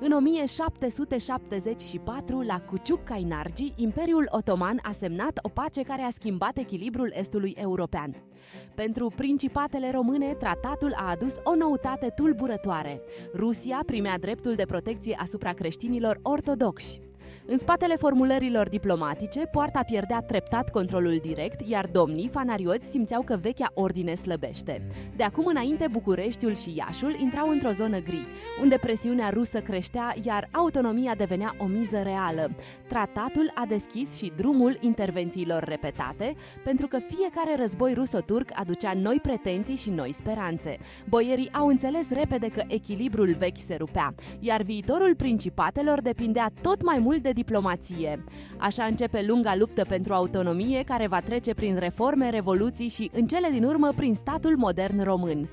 În 1774, la Kuchuk-Kainargi, Imperiul Otoman a semnat o pace care a schimbat echilibrul estului european. Pentru principatele române, tratatul a adus o noutate tulburătoare. Rusia primea dreptul de protecție asupra creștinilor ortodoxi. În spatele formulărilor diplomatice, poarta pierdea treptat controlul direct, iar domnii fanarioți simțeau că vechea ordine slăbește. De acum înainte, Bucureștiul și Iașul intrau într-o zonă gri, unde presiunea rusă creștea, iar autonomia devenea o miză reală. Tratatul a deschis și drumul intervențiilor repetate, pentru că fiecare război ruso-turc aducea noi pretenții și noi speranțe. Boierii au înțeles repede că echilibrul vechi se rupea, iar viitorul principatelor depindea tot mai mult de diplomație. Așa începe lunga luptă pentru autonomie, care va trece prin reforme, revoluții și, în cele din urmă, prin statul modern român.